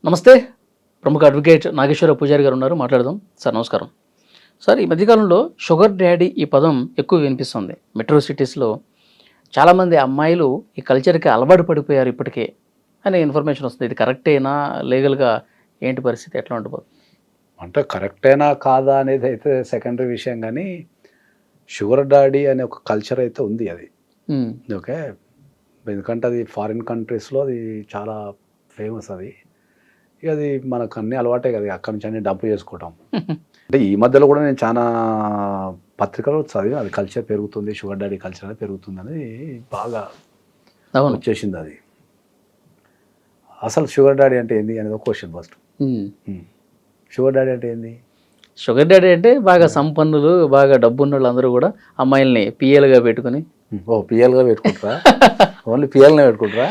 నమస్తే. ప్రముఖ అడ్వకేట్ నాగేశ్వర పూజారి గారు ఉన్నారు, మాట్లాడదాం. సార్ నమస్కారం. సార్, ఈ మధ్యకాలంలో షుగర్ డాడీ ఈ పదం ఎక్కువ వినిపిస్తుంది. మెట్రో సిటీస్లో చాలామంది అమ్మాయిలు ఈ కల్చర్కి అలవాటు పడిపోయారు ఇప్పటికే అనే ఇన్ఫర్మేషన్ వస్తుంది. ఇది కరెక్టేనా? లీగల్గా ఏంటి పరిస్థితి, ఎట్లా ఉండబోతుంది? అంటే కరెక్టేనా కాదా అనేది అయితే సెకండరీ విషయం, కానీ షుగర్ డాడీ అనే ఒక కల్చర్ అయితే ఉంది. అది ఓకే, ఎందుకంటే అది ఫారిన్ కంట్రీస్లో అది చాలా ఫేమస్. అది ఇక అది మనకు అన్నీ అలవాటే కదా, అక్కడి నుంచి అన్ని డంప్ చేసుకోవటం. అంటే ఈ మధ్యలో కూడా నేను చాలా పత్రికలు చదివి అది కల్చర్ పెరుగుతుంది, షుగర్ డాడీ కల్చర్ అనేది పెరుగుతుందని బాగా వచ్చేసింది. అది అసలు షుగర్ డాడీ అంటే ఏంది అనేది ఒక క్వశ్చన్ ఫస్ట్. షుగర్ డాడీ అంటే ఏంది? షుగర్ డాడీ అంటే బాగా సంపన్నులు, బాగా డబ్బున్న వాళ్ళు అందరూ కూడా అమ్మాయిల్ని పిఎల్గా పెట్టుకుని. పిఎల్గా పెట్టుకుంటారా? ఓన్లీ పిఎల్నే పెట్టుకుంటారా?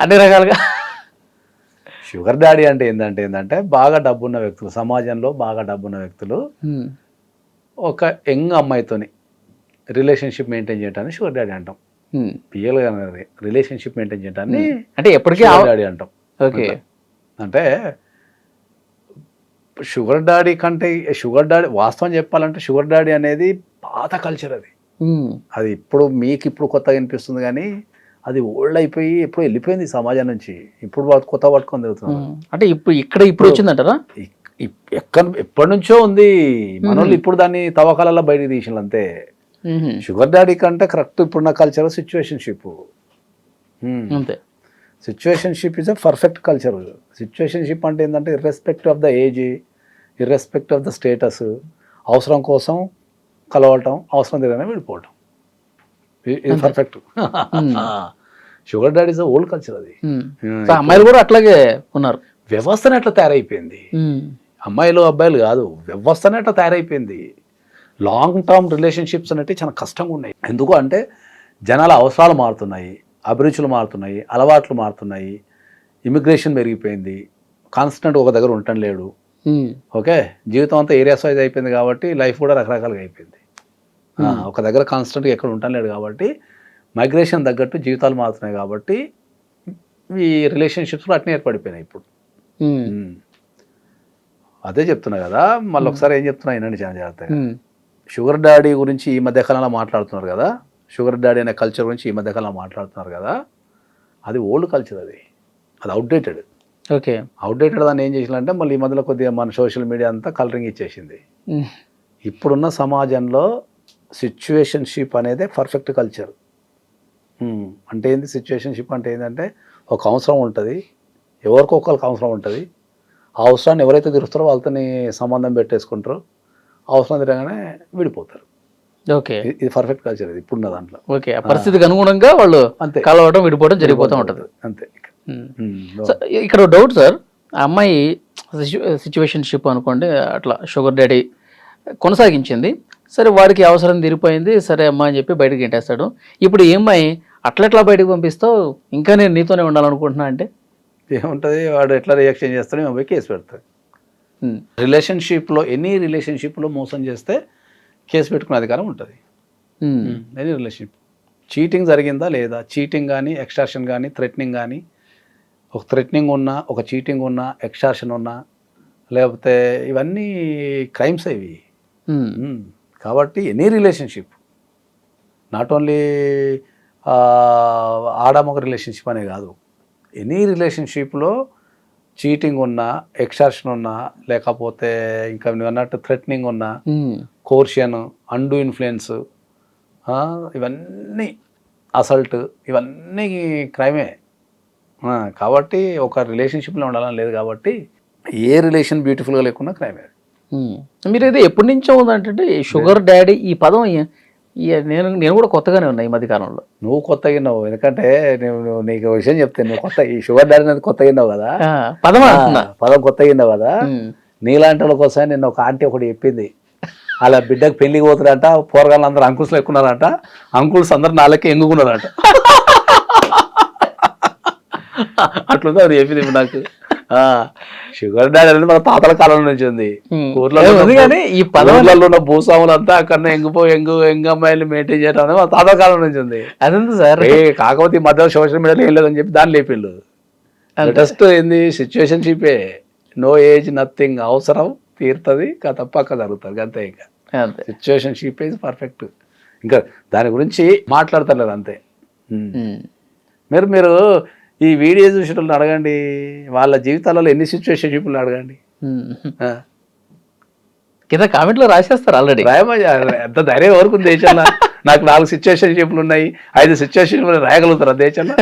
అన్ని రకాలుగా. షుగర్ డాడీ అంటే ఏంటంటే బాగా డబ్బున్న వ్యక్తులు, సమాజంలో బాగా డబ్బున్న వ్యక్తులు ఒక యంగ్ అమ్మాయితోని రిలేషన్షిప్ మెయింటైన్ చేయడానికి షుగర్ డాడీ అంటాం. పిఎల్ అనేది రిలేషన్షిప్ మెయింటైన్ చేయడాన్ని అంటే ఎప్పటికీ షుగర్ డాడీ అంటాం. ఓకే, అంటే షుగర్ డాడీ కంటే షుగర్ డాడీ వాస్తవం చెప్పాలంటే షుగర్ డాడీ అనేది పాత కల్చర్. అది ఇప్పుడు మీకు ఇప్పుడు కొత్తగా అనిపిస్తుంది, కానీ అది ఓల్డ్ అయిపోయి ఎప్పుడు వెళ్ళిపోయింది సమాజం నుంచి. ఇప్పుడు కొత్త పట్టుకొని తిరుగుతుంది. అంటే ఇప్పుడు వచ్చిందంటారా? ఎప్పటి నుంచో ఉంది. మనోళ్ళు ఇప్పుడు దాన్ని తవ్వకాలలో బయటకు తీసిన అంతే. షుగర్ డాడీ కంటే కరెక్ట్ ఇప్పుడున్న కల్చర్ సిచ్యువేషన్షిప్. అంతే, situationship is a perfect culture. Situationship అంటే ఏంటంటే irrespective of the age, irrespective of the status, అవసరం కోసం కలవటం, అవసరం తిరగానే విడిపోవటం, ఇది perfect. Sugar daddy is a old culture. అది అమ్మాయిలు కూడా అట్లాగే ఉన్నారు. వ్యవస్థనే అట్లా తయారైపోయింది. అమ్మాయిలు అబ్బాయిలు కాదు, వ్యవస్థనే అట్లా తయారైపోయింది. లాంగ్ టర్మ్ రిలేషన్షిప్స్ అనేవి చాలా కష్టంగా ఉన్నాయి. ఎందుకు అంటే జనాల అవసరాలు మారుతున్నాయి, అభిరుచులు మారుతున్నాయి, అలవాట్లు మారుతున్నాయి, ఇమిగ్రేషన్ పెరిగిపోయింది, కాన్స్టెంట్ ఒక దగ్గర ఉండటం లేడు. ఓకే, జీవితం అంతా ఏరియాస్ వైజ్ అయిపోయింది కాబట్టి లైఫ్ కూడా రకరకాలుగా అయిపోయింది. ఒక దగ్గర కాన్స్టెంట్గా ఎక్కడ ఉండటం లేడు కాబట్టి మైగ్రేషన్ తగ్గట్టు జీవితాలు మారుతున్నాయి కాబట్టి ఈ రిలేషన్షిప్స్లో అట్నే ఏర్పడిపోయినాయి ఇప్పుడు. అదే చెప్తున్నా కదా, మళ్ళీ ఒకసారి ఏం చెప్తున్నా వినండి చాలా జాగ్రత్తగా. షుగర్ డాడీ గురించి ఈ మధ్యకాలంలో మాట్లాడుతున్నారు కదా, షుగర్ డాడీ అనే కల్చర్ గురించి ఈ మధ్యకాలంలో మాట్లాడుతున్నారు కదా, అది ఓల్డ్ కల్చర్. అది అవుట్డేటెడ్. ఓకే, అవుట్డేటెడ్ దాన్ని ఏం చేసిందంటే మళ్ళీ ఈ మధ్యలో కొద్దిగా మన సోషల్ మీడియా అంతా కలరింగ్ ఇచ్చేసింది. ఇప్పుడున్న సమాజంలో సిచ్యువేషన్షిప్ అనేది పర్ఫెక్ట్ కల్చర్. అంటే ఏంది సిచ్యువేషన్షిప్ అంటే ఏంటంటే ఒక అవసరం ఉంటుంది, ఎవరికొకరికి అవసరం ఉంటుంది, ఆ అవసరాన్ని ఎవరైతే తీరుస్తారో వాళ్ళతోని సంబంధం పెట్టేసుకుంటారో, అవసరం తిరగానే విడిపోతారు. ఓకే, ఇది పర్ఫెక్ట్ కల్చర్. ఇది ఇప్పుడున్న దాంట్లో. ఓకే, ఆ పరిస్థితికి అనుగుణంగా వాళ్ళు అంతే కలవడం విడిపోవడం జరిగిపోతూ ఉంటుంది. అంతే. ఇక్కడ డౌట్ సార్, ఆ అమ్మాయి సిచ్యువేషన్షిప్ అనుకోండి, అట్లా షుగర్ డాడీ కొనసాగించింది, సరే వాడికి అవసరం తీరిపోయింది, సరే అమ్మా అని చెప్పి బయటకు గెంటేస్తాడు. ఇప్పుడు ఈ అమ్మాయి అట్లెట్లా బయటకు పంపిస్తావు, ఇంకా నేను నీతోనే ఉండాలనుకుంటున్నా అంటే ఏముంటుంది, వాడు ఎట్లా రియాక్షన్ చేస్తాడో మేము పోయి కేసు పెడతాడు. రిలేషన్షిప్లో ఎనీ రిలేషన్షిప్లో మోసం చేస్తే కేసు పెట్టుకునే అధికారం ఉంటుంది. ఎనీ రిలేషన్షిప్ చీటింగ్ జరిగిందా లేదా, చీటింగ్ కానీ ఎక్స్టార్షన్ కానీ థ్రెటనింగ్ కానీ, ఒక థ్రెటనింగ్ ఉన్నా, ఒక చీటింగ్ ఉన్నా, ఎక్స్టార్షన్ ఉన్నా, లేకపోతే ఇవన్నీ క్రైమ్స్ ఇవి. కాబట్టి ఎనీ రిలేషన్షిప్, నాట్ ఓన్లీ ఆడమొక రిలేషన్షిప్ అనే కాదు, ఎనీ రిలేషన్షిప్లో చీటింగ్ ఉన్నా, ఎక్స్టార్షన్ ఉన్నా, లేకపోతే ఇంకా నువ్వు అన్నట్టు థ్రెటనింగ్ ఉన్నా, కోర్షన్, అండూ ఇన్ఫ్లుయెన్స్, ఇవన్నీ అసల్ట్, ఇవన్నీ క్రైమే. కాబట్టి ఒక రిలేషన్షిప్లో ఉండాలని లేదు కాబట్టి ఏ రిలేషన్ బ్యూటిఫుల్గా లేకున్నా క్రైమే. మీరు ఇది ఎప్పటి నుంచో ఉందంటే షుగర్ డాడీ ఈ పదం నేను కూడా కొత్తగానే ఉన్నా ఈ మధ్య కాలంలో. నువ్వు కొత్తగా విన్నావు, ఎందుకంటే నేను నీకు విషయం చెప్తాను, నువ్వు కొత్త ఈ షుగర్ డాడీ అనేది కొత్తగా విన్నావు కదా, పదం కొత్తగా విన్నావు కదా. నీలాంటి వాళ్ళ కోసం నిన్న ఒక ఆంటీ ఒకటి చెప్పింది, అలా బిడ్డకు పెళ్లికి పోతున్నారంట, పోరగాళ్ళు అందరూ అంకుల్స్లో ఎక్కున్నారంట, అంకుల్స్ అందరు నాలుగు ఎంగుకున్నారంట. అట్లుంది అది చెప్పింది నాకు. షుగర్ డాడీ అనేది మన తాతల కాలం నుంచి ఉంది. ఊర్లలో ఉన్న భూస్వాములంతా అక్కడ ఎంగు అమ్మాయిలు మెయింటైన్ చేయడం అనేది మన తాతల కాలం నుంచి ఉంది. అదంతా సార్. కాకపోతే ఈ మధ్య సోషల్ మీడియాలో ఏం లేదని చెప్పి దాన్ని లేపిళ్ళు. లేటెస్ట్ ఏంది సిచ్యువేషన్షిపే, నో ఏజ్ నథింగ్, అవసరం తీరుతుంది తప్పక జరుగుతుంది అంతే. ఇంకా అంతే. సిచ్యువేషన్షిప్ ఈజ్ పర్ఫెక్ట్, ఇంకా దాని గురించి మాట్లాడతలేదు అంతే. మీరు ఈ వీడియో చూసేటోళ్ళని అడగండి, వాళ్ళ జీవితాలలో ఎన్ని సిచ్యువేషన్షిప్లు అడగండి. కింద కామెంట్లో రాసేస్తారు ఆల్రెడీ. రాయమయ్యా, ఎంత ధైర్యం వరకు ఉంది దేశంలో. నాకు 4 సిచ్యువేషన్షిప్లు ఉన్నాయి, 5 సిచ్యువేషన్షిప్లు రాయగలుగుతారు దేశంలో.